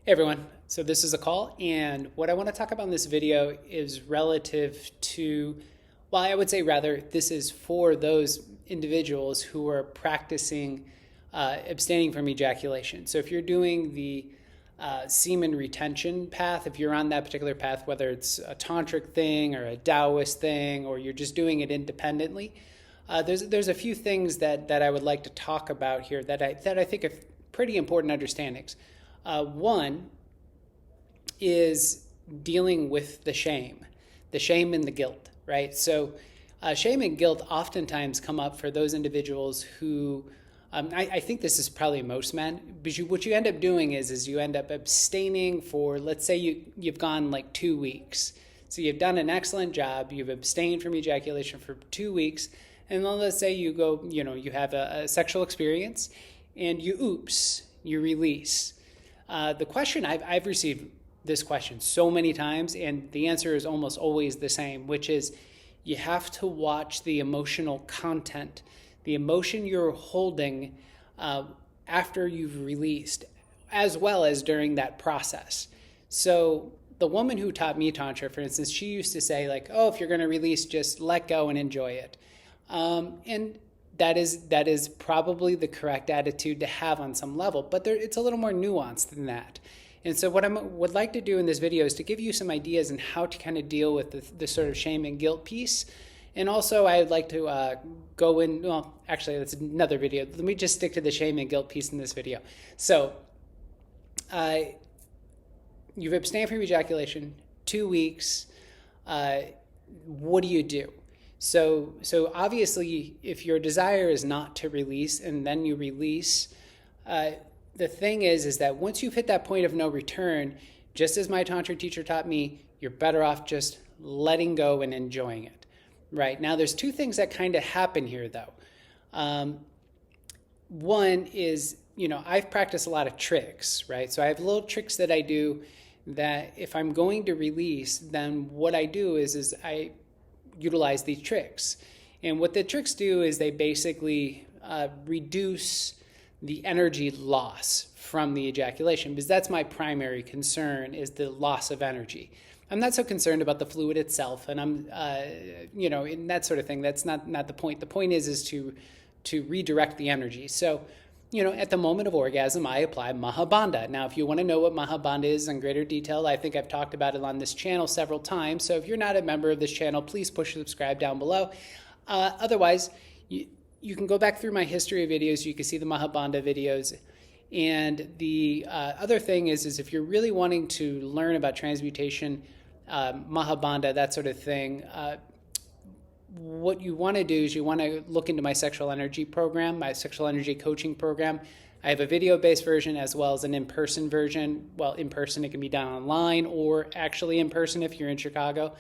Hey everyone, so this is a call, and what I want to talk about in this video is relative to, well, I would say rather, this is for those individuals who are practicing abstaining from ejaculation. So if you're doing the semen retention path, if you're on that particular path, whether it's a tantric thing or a Taoist thing, or you're just doing it independently, there's a few things that I would like to talk about here that I think are pretty important understandings. One is dealing with the shame and the guilt, right? So shame and guilt oftentimes come up for those individuals who, I think this is probably most men, but what you end up doing is you end up abstaining for, let's say you've gone like 2 weeks. So you've done an excellent job, you've abstained from ejaculation for 2 weeks, and then let's say you go, you have a sexual experience and you release. The question, I've received this question so many times, and the answer is almost always the same, which is you have to watch the emotional content, the emotion you're holding after you've released, as well as during that process. So the woman who taught me Tantra, for instance, she used to say like, oh, if you're going to release, just let go and enjoy it. And that is probably the correct attitude to have on some level, but it's a little more nuanced than that. And so what I would like to do in this video is to give you some ideas on how to kind of deal with the sort of shame and guilt piece. And also I'd like to go in, well, actually that's another video. Let me just stick to the shame and guilt piece in this video. So you've abstained from ejaculation, 2 weeks. What do you do? So obviously, if your desire is not to release and then you release, the thing is that once you've hit that point of no return, just as my Tantra teacher taught me, you're better off just letting go and enjoying it. Right? Now, there's two things that kind of happen here, though. One is, I've practiced a lot of tricks, right? So I have little tricks that I do that if I'm going to release, then what I do is I utilize these tricks. And what the tricks do is they basically reduce the energy loss from the ejaculation, because that's my primary concern, is the loss of energy. I'm not so concerned about the fluid itself, and I'm, in that sort of thing. That's not the point. The point is to redirect the energy. So, at the moment of orgasm, I apply Mahabandha. Now, if you want to know what Mahabandha is in greater detail, I think I've talked about it on this channel several times. So if you're not a member of this channel, please push subscribe down below. Otherwise, you can go back through my history videos. You can see the Mahabandha videos. And the other thing is if you're really wanting to learn about transmutation, Mahabandha, that sort of thing, what you want to do is you want to look into my sexual energy program, my sexual energy coaching program. I have a video-based version as well as an in-person version. Well, in person, it can be done online or actually in person if you're in Chicago.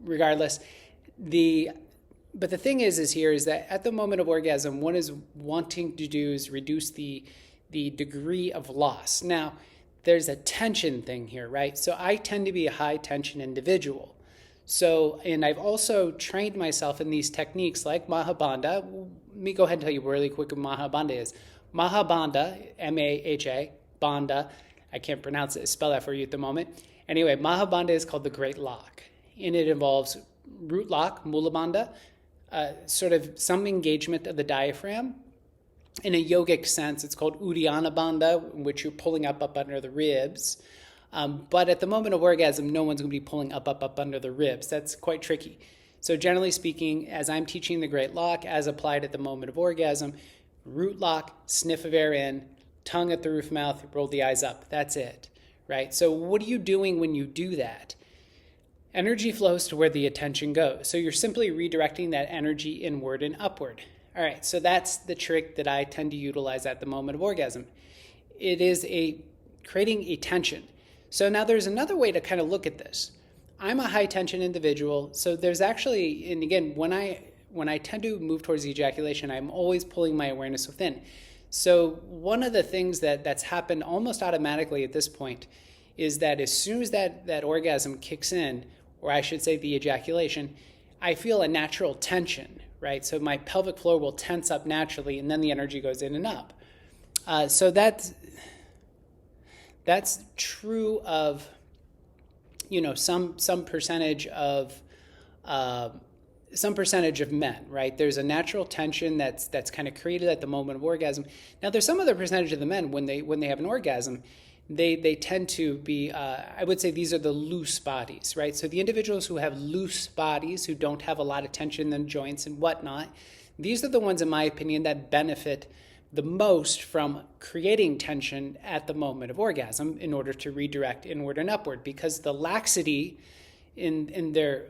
Regardless, but the thing is that at the moment of orgasm, one is wanting to do is reduce the degree of loss. Now, there's a tension thing here, right? So I tend to be a high-tension individual. So, and I've also trained myself in these techniques like Mahabandha. Let me go ahead and tell you really quick what Mahabandha is. Mahabandha, M-A-H-A, Bandha, I can't pronounce it, spell that for you at the moment. Anyway, Mahabandha is called the Great Lock, and it involves root lock, Mula Bandha, sort of some engagement of the diaphragm. In a yogic sense, it's called Uddiyana Bandha, in which you're pulling up under the ribs. But at the moment of orgasm, no one's going to be pulling up under the ribs. That's quite tricky. So generally speaking, as I'm teaching the Great Lock, as applied at the moment of orgasm, root lock, sniff of air in, tongue at the roof mouth, roll the eyes up. That's it, right? So what are you doing when you do that? Energy flows to where the attention goes. So you're simply redirecting that energy inward and upward. All right, so that's the trick that I tend to utilize at the moment of orgasm. It is creating a tension. So now there's another way to kind of look at this. I'm a high tension individual, so there's actually, and again, when I tend to move towards ejaculation, I'm always pulling my awareness within. So one of the things that's happened almost automatically at this point is that as soon as that orgasm kicks in, or I should say the ejaculation, I feel a natural tension, right? So my pelvic floor will tense up naturally, and then the energy goes in and up. So that's true of, some percentage of men, right? There's a natural tension that's kind of created at the moment of orgasm. Now, there's some other percentage of the men when they have an orgasm, they tend to be, I would say these are the loose bodies, right? So the individuals who have loose bodies, who don't have a lot of tension in joints and whatnot, these are the ones, in my opinion, that benefit the most from creating tension at the moment of orgasm in order to redirect inward and upward, because the laxity in their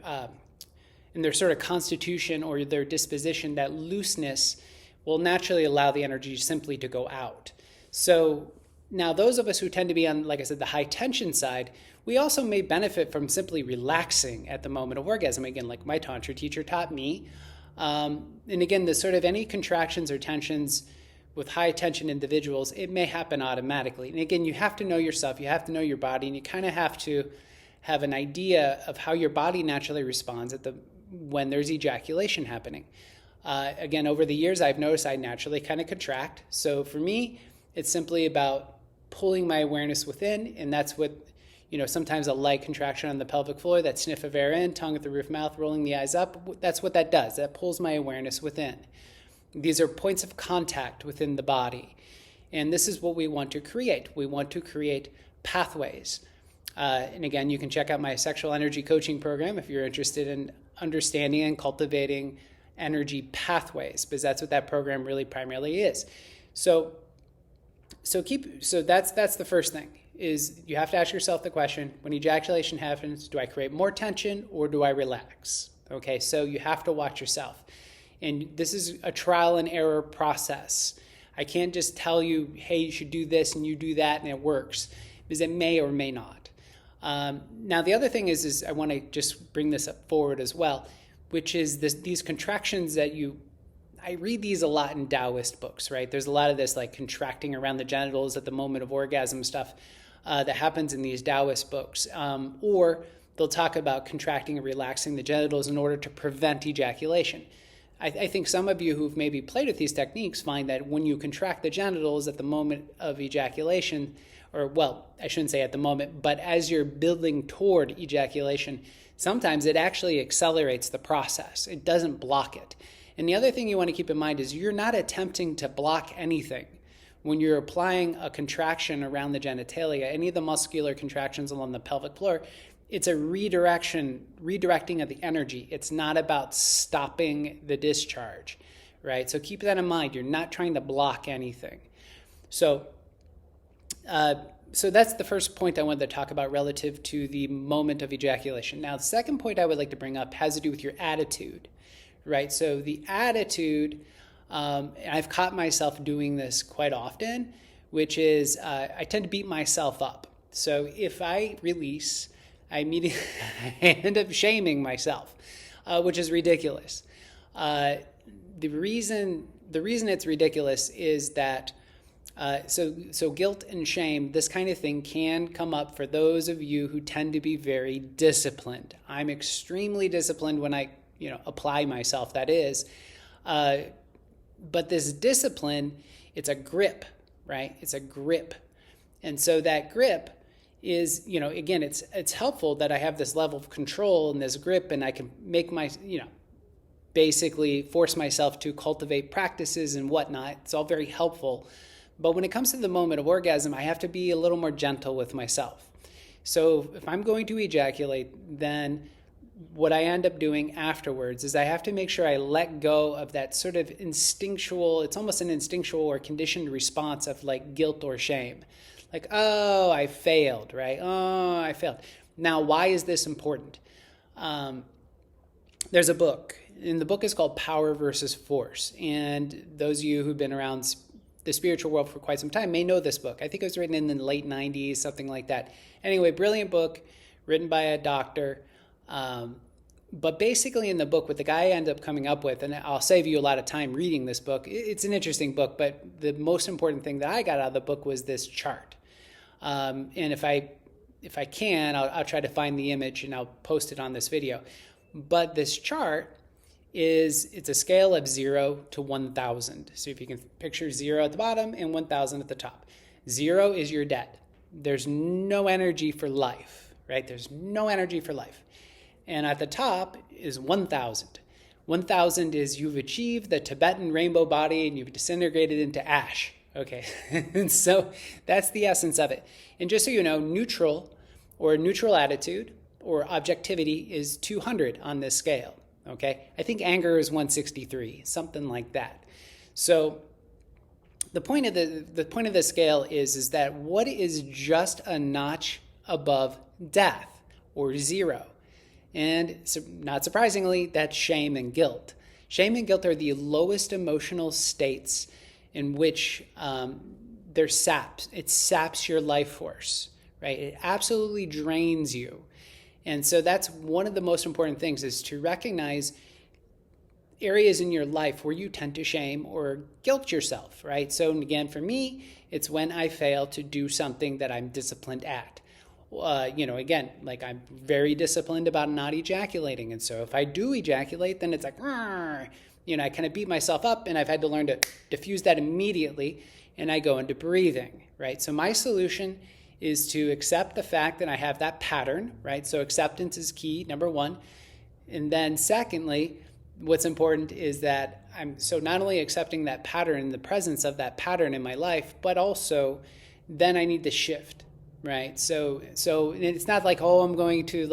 sort of constitution or their disposition, that looseness will naturally allow the energy simply to go out. So now those of us who tend to be on, like I said, the high tension side, we also may benefit from simply relaxing at the moment of orgasm. Again, like my Tantra teacher taught me. And again, the sort of any contractions or tensions with high tension individuals, it may happen automatically. And again, you have to know yourself, you have to know your body, and you kind of have to have an idea of how your body naturally responds when there's ejaculation happening. Again, over the years, I've noticed I naturally kind of contract. So for me, it's simply about pulling my awareness within, and that's what, sometimes a light contraction on the pelvic floor, that sniff of air in, tongue at the roof mouth, rolling the eyes up, that's what that does. That pulls my awareness within. These are points of contact within the body. And this is what we want to create. We want to create pathways. And again, you can check out my sexual energy coaching program if you're interested in understanding and cultivating energy pathways, because that's what that program really primarily is. So that's the first thing, is you have to ask yourself the question, when ejaculation happens, do I create more tension or do I relax? Okay, so you have to watch yourself. And this is a trial and error process. I can't just tell you, hey, you should do this and you do that and it works, because it may or may not. Now, the other thing is I want to just bring this up forward as well, which is these contractions that I read these a lot in Taoist books, right? There's a lot of this like contracting around the genitals at the moment of orgasm stuff that happens in these Taoist books. Or they'll talk about contracting and relaxing the genitals in order to prevent ejaculation. I think some of you who've maybe played with these techniques find that when you contract the genitals at the moment of ejaculation, or well, I shouldn't say at the moment, but as you're building toward ejaculation, sometimes it actually accelerates the process. It doesn't block it. And the other thing you want to keep in mind is you're not attempting to block anything. When you're applying a contraction around the genitalia, any of the muscular contractions along the pelvic floor, it's a redirecting of the energy. It's not about stopping the discharge, right? So keep that in mind. You're not trying to block anything. So that's the first point I wanted to talk about relative to the moment of ejaculation. Now, the second point I would like to bring up has to do with your attitude, right? So the attitude, I've caught myself doing this quite often, which is I tend to beat myself up. So if I release, I immediately end up shaming myself, which is ridiculous. The reason it's ridiculous is that so guilt and shame, this kind of thing can come up for those of you who tend to be very disciplined. I'm extremely disciplined when I apply myself, that is. But this discipline, it's a grip, right? It's a grip. And so that grip is, again, it's helpful that I have this level of control and this grip, and I can make basically force myself to cultivate practices and whatnot. It's all very helpful. But when it comes to the moment of orgasm, I have to be a little more gentle with myself. So if I'm going to ejaculate, then what I end up doing afterwards is I have to make sure I let go of that sort of instinctual, it's almost an instinctual or conditioned response of like guilt or shame. Like, oh, I failed, right? Oh, I failed. Now, why is this important? There's a book, and the book is called Power versus Force. And those of you who've been around the spiritual world for quite some time may know this book. I think it was written in the late 90s, something like that. Anyway, brilliant book, written by a doctor. But basically in the book, what the guy ended up coming up with, and I'll save you a lot of time reading this book. It's an interesting book, but the most important thing that I got out of the book was this chart. And if I can, I'll try to find the image and I'll post it on this video. But this chart it's a scale of 0 to 1,000. So if you can picture 0 at the bottom and 1,000 at the top. 0 is you're dead. there's no energy for life, right? There's no energy for life. And at the top is 1,000. 1,000 is you've achieved the Tibetan rainbow body and you've disintegrated into ash. Okay, and so that's the essence of it. And just so you know, neutral or neutral attitude or objectivity is 200 on this scale. Okay, I think anger is 163, something like that. So the point of the scale is that what is just a notch above death or zero? And not surprisingly, that's shame and guilt. Shame and guilt are the lowest emotional states in which it saps your life force, right? It absolutely drains you. And so that's one of the most important things, is to recognize areas in your life where you tend to shame or guilt yourself, right? So again, for me, it's when I fail to do something that I'm disciplined at. Again, like I'm very disciplined about not ejaculating. And so if I do ejaculate, then it's like, I kind of beat myself up, and I've had to learn to diffuse that immediately, and I go into breathing, right? So my solution is to accept the fact that I have that pattern, right? So acceptance is key, number one. And then secondly, what's important is that I'm so not only accepting that pattern, the presence of that pattern in my life, but also then I need to shift, right? So it's not like, I'm going to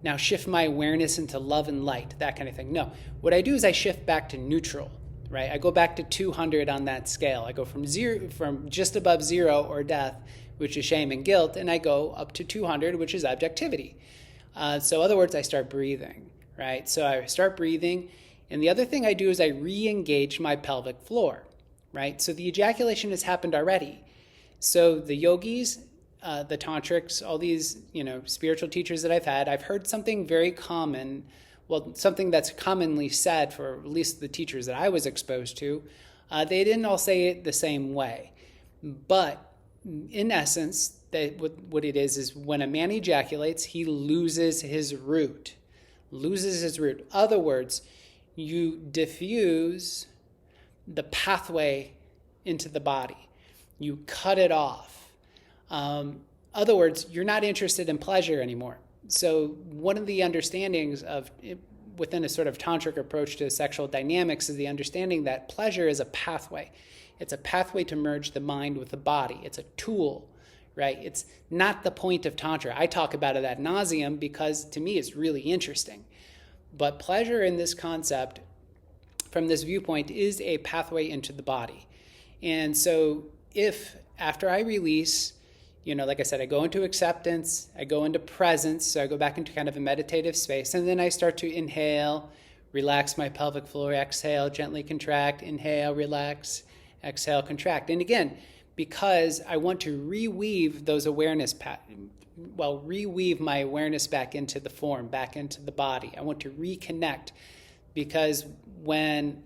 now shift my awareness into love and light, that kind of thing. No, what I do is I shift back to neutral, right? I go back to 200 on that scale. I go from just above zero or death, which is shame and guilt, and I go up to 200, which is objectivity. So in other words, I start breathing, right? So I start breathing, and the other thing I do is I re-engage my pelvic floor, right? So the ejaculation has happened already. So the yogis, the tantrics, all these, spiritual teachers that I've heard something very common, something that's commonly said for at least the teachers that I was exposed to. They didn't all say it the same way. But in essence, what it is when a man ejaculates, he loses his root. Other words, you diffuse the pathway into the body. You cut it off. Other words, you're not interested in pleasure anymore. So one of the understandings within a sort of tantric approach to sexual dynamics is the understanding that pleasure is a pathway. It's a pathway to merge the mind with the body. It's a tool, right? It's not the point of Tantra. I talk about it ad nauseum because to me it's really interesting. But pleasure in this concept, from this viewpoint, is a pathway into the body. And so if after I release, like I said, I go into acceptance, I go into presence, so I go back into kind of a meditative space, and then I start to inhale, relax my pelvic floor, exhale, gently contract, inhale, relax, exhale, contract. And again, because I want to reweave my awareness back into the form, back into the body. I want to reconnect, because when,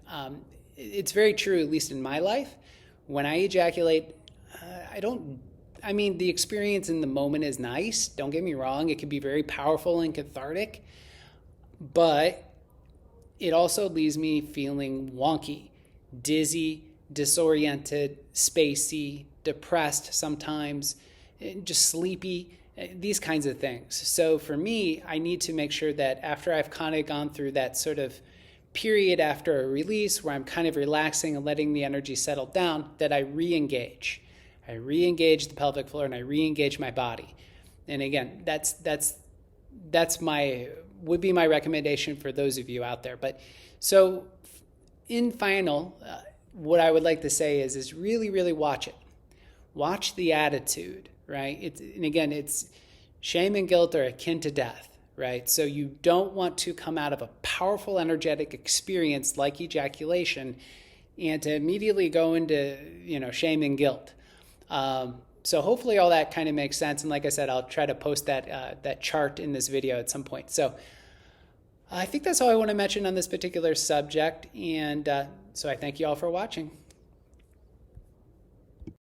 it's very true, at least in my life, when I ejaculate, the experience in the moment is nice. Don't get me wrong. It can be very powerful and cathartic, but it also leaves me feeling wonky, dizzy, disoriented, spacey, depressed sometimes, just sleepy, these kinds of things. So for me, I need to make sure that after I've kind of gone through that sort of period after a release where I'm kind of relaxing and letting the energy settle down, that I re-engage. I re-engage the pelvic floor and I re-engage my body. And again, would be my recommendation for those of you out there. But so in final, what I would like to say is really, really watch it. Watch the attitude, right? It's shame and guilt are akin to death, right? So you don't want to come out of a powerful energetic experience like ejaculation and to immediately go into, shame and guilt. So hopefully all that kind of makes sense. And like I said, I'll try to post that chart in this video at some point. So I think that's all I want to mention on this particular subject. And so I thank you all for watching.